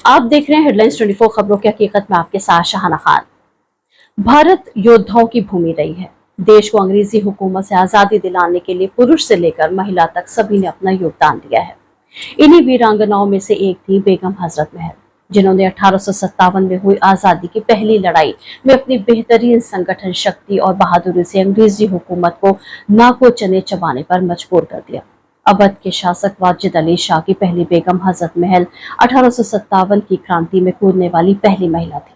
आप देख रहे हैं हेडलाइंस 24 खबरों की हकीकत में आपके साथ शाहाना खान। भारत योद्धाओं की भूमि रही है। देश को अंग्रेजी हुकूमत से आजादी दिलाने के लिए पुरुष से लेकर महिला तक सभी ने अपना योगदान दिया है। इन्हीं वीरांगनाओं में से एक थी बेगम हजरत महल, जिन्होंने 1857 में हुई आजादी की पहली लड़ाई में अपनी बेहतरीन संगठन शक्ति और बहादुरी से अंग्रेजी हुकूमत को नाको चने चबाने पर मजबूर कर दिया। अवध के शासक वाजिद अली शाह की पहली बेगम हजरत महल 1857 की क्रांति में कूदने वाली पहली महिला थी।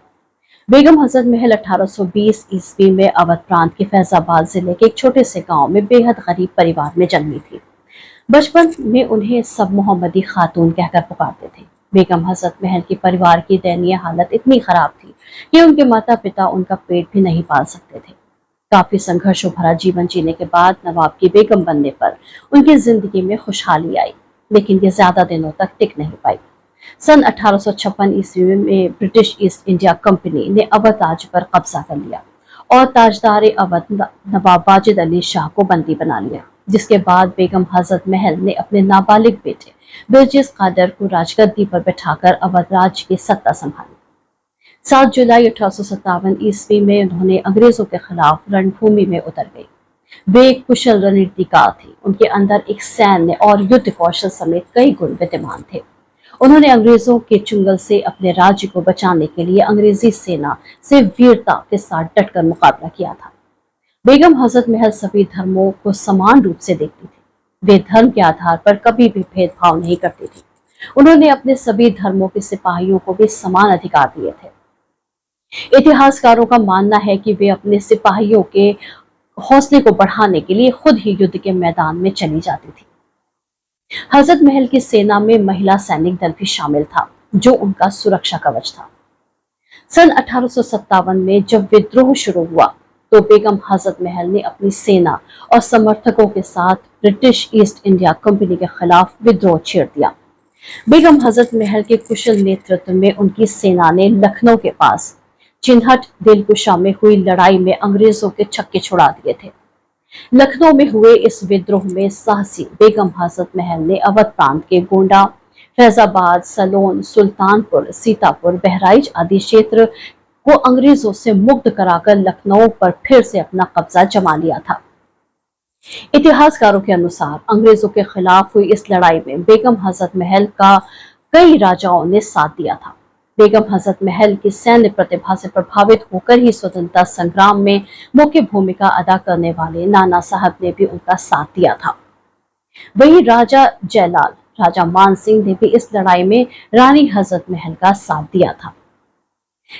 बेगम हजरत महल 1820 ईस्वी में अवध प्रांत के फैजाबाद जिले के एक छोटे से गांव में बेहद गरीब परिवार में जन्मी थी। बचपन में उन्हें सब मोहम्मदी खातून कहकर पुकारते थे। बेगम हजरत महल के परिवार की दयनीय हालत इतनी खराब थी कि उनके माता पिता उनका पेट भी नहीं पाल सकते थे। काफी संघर्षों भरा जीवन जीने के बाद नवाब की बेगम बनने पर उनकी जिंदगी में खुशहाली आई, लेकिन ये ज्यादा दिनों तक टिक नहीं पाई। सन 1856 ईस्वी में ब्रिटिश ईस्ट इंडिया कंपनी ने अवध राज्य पर कब्जा कर लिया और ताजदार अवध नवाब वाजिद अली शाह को बंदी बना लिया, जिसके बाद बेगम हजरत महल ने अपने नाबालिग बेटे बिरजिस कादर को राजगद्दी पर बैठाकर अवध राज्य की सत्ता संभाली। 7 जुलाई 1857 ईस्वी में उन्होंने अंग्रेजों के खिलाफ रणभूमि में उतर गई। वे एक कुशल रणनीतिकार थी। उनके अंदर एक सैन्य और युद्ध कौशल समेत कई गुण विद्यमान थे। उन्होंने अंग्रेजों के चुंगल से अपने राज्य को बचाने के लिए अंग्रेजी सेना से वीरता के साथ डटकर मुकाबला किया था। बेगम हजरत महल सभी धर्मों को समान रूप से देखती थी। वे धर्म के आधार पर कभी भी भेदभाव नहीं करती थी। उन्होंने अपने सभी धर्मों के सिपाहियों को भी समान अधिकार दिए थे। इतिहासकारों का मानना है कि वे अपने सिपाहियों के हौसले को बढ़ाने के लिए खुद ही युद्ध के मैदान में चली जाती थी। हजरत महल की सेना में महिला सैनिक दल भी शामिल था, जो उनका सुरक्षा कवच था। सन 1857 में जब विद्रोह शुरू हुआ तो बेगम हजरत महल ने अपनी सेना और समर्थकों के साथ ब्रिटिश ईस्ट इंडिया कंपनी के खिलाफ विद्रोह छेड़ दिया। बेगम हजरत महल के कुशल नेतृत्व में उनकी सेना ने लखनऊ के पास चिन्हट दिलकुशा में हुई लड़ाई में अंग्रेजों के छक्के छुड़ा दिए थे। लखनऊ में हुए इस विद्रोह में साहसी बेगम हजरत महल ने अवध प्रांत के गोंडा, फैजाबाद, सलोन, सुल्तानपुर, सीतापुर, बहराइच आदि क्षेत्र को अंग्रेजों से मुक्त कराकर लखनऊ पर फिर से अपना कब्जा जमा लिया था। इतिहासकारों के अनुसार अंग्रेजों के खिलाफ हुई इस लड़ाई में बेगम हजरत महल का कई राजाओं ने साथ दिया था। बेगम हजरत महल की सैन्य प्रतिभा से प्रभावित होकर ही स्वतंत्रता संग्राम में मुख्य भूमिका अदा करने वाले नाना साहब ने भी उनका साथ दिया था। वही राजा जयलाल, राजा मान सिंह ने भी इस लड़ाई में रानी हजरत महल का साथ दिया था।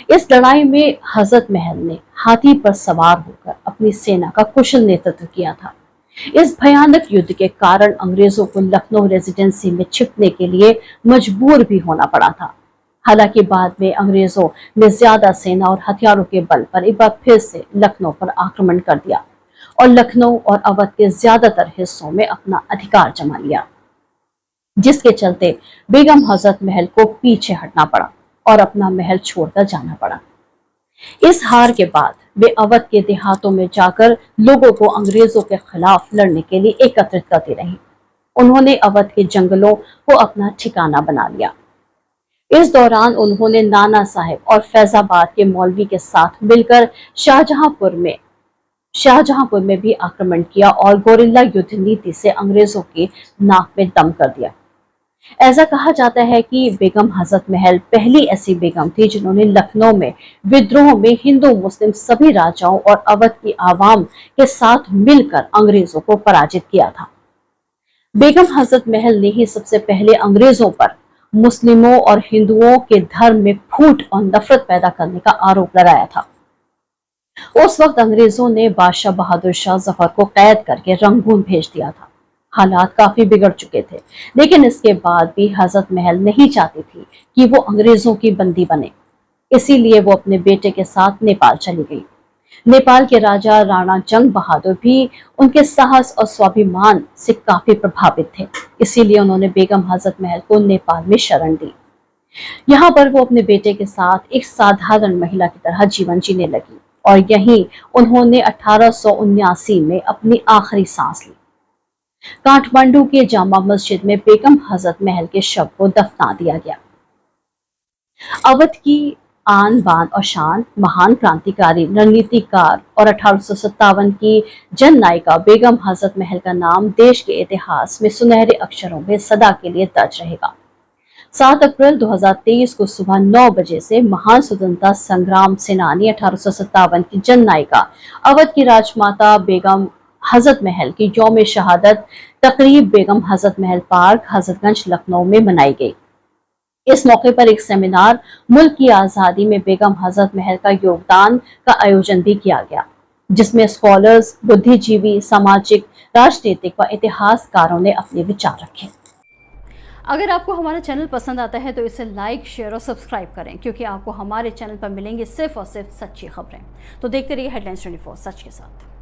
इस लड़ाई में हजरत महल ने हाथी पर सवार होकर अपनी सेना का कुशल नेतृत्व किया था। इस भयानक युद्ध के कारण अंग्रेजों को लखनऊ रेजिडेंसी में छिपने के लिए मजबूर भी होना पड़ा था। हालांकि बाद में अंग्रेजों ने ज्यादा सेना और हथियारों के बल पर एक बार फिर से लखनऊ पर आक्रमण कर दिया और लखनऊ और अवध के ज्यादातर हिस्सों में अपना अधिकार जमा लिया, जिसके चलते बेगम हजरत महल को पीछे हटना पड़ा और अपना महल छोड़कर जाना पड़ा। इस हार के बाद वे अवध के देहातों में जाकर लोगों को अंग्रेजों के खिलाफ लड़ने के लिए एकत्रित करती रही। उन्होंने अवध के जंगलों को अपना ठिकाना बना लिया। इस दौरान उन्होंने नाना साहिब और फैजाबाद के मौलवी के साथ मिलकर शाहजहांपुर में भी आक्रमण किया और गोरिल्ला युद्ध नीति से अंग्रेजों की नाक में दम कर दिया। ऐसा कहा जाता है कि बेगम हजरत महल पहली ऐसी बेगम थी जिन्होंने लखनऊ में विद्रोह में हिंदू मुस्लिम सभी राजाओं और अवध की आवाम के साथ मिलकर अंग्रेजों को पराजित किया था। बेगम हजरत महल ने ही सबसे पहले अंग्रेजों पर मुस्लिमों और हिंदुओं के धर्म में फूट और नफरत पैदा करने का आरोप लगाया था। उस वक्त अंग्रेजों ने बादशाह बहादुर शाह जफर को कैद करके रंगून भेज दिया था। हालात काफी बिगड़ चुके थे, लेकिन इसके बाद भी हजरत महल नहीं चाहती थी कि वो अंग्रेजों की बंदी बने। इसीलिए वो अपने बेटे के साथ नेपाल चली गई। नेपाल के राजा राणा जंग बहादुर भी उनके साहस और स्वाभिमान से काफी प्रभावित थे। इसीलिए उन्होंने बेगम हजरत महल को नेपाल में शरण दी। यहाँ पर वो अपने बेटे के साथ एक साधारण महिला की तरह जीवन जीने लगी और यहीं उन्होंने 1879 में अपनी आखिरी सांस ली। काठमांडू के जामा मस्जिद में बेगम हजरत महल के शव को दफना दिया गया। अवध की आन बान और शान, महान क्रांतिकारी, रणनीतिकार और 1857 की जन नायिका बेगम हजरत महल का नाम देश के इतिहास में सुनहरे अक्षरों में सदा के लिए दर्ज रहेगा। 7 अप्रैल 2023 को सुबह 9 बजे से महान स्वतंत्रता संग्राम सेनानी 1857 की जन नायिका अवध की राजमाता बेगम हजरत महल की यौम शहादत तकरीब बेगम हजरत महल पार्क, हजरतगंज, लखनऊ में मनाई गई। इस मौके पर एक सेमिनार मुल्क की आजादी में बेगम हजरत महल का योगदान का आयोजन भी किया गया, जिसमें स्कॉलर्स, बुद्धिजीवी, सामाजिक, राजनीतिक व इतिहासकारों ने अपने विचार रखे। अगर आपको हमारा चैनल पसंद आता है तो इसे लाइक, शेयर और सब्सक्राइब करें, क्योंकि आपको हमारे चैनल पर मिलेंगे सिर्फ और सिर्फ सच्ची खबरें। तो देखते रहिए हेडलाइंस 24 सच के साथ।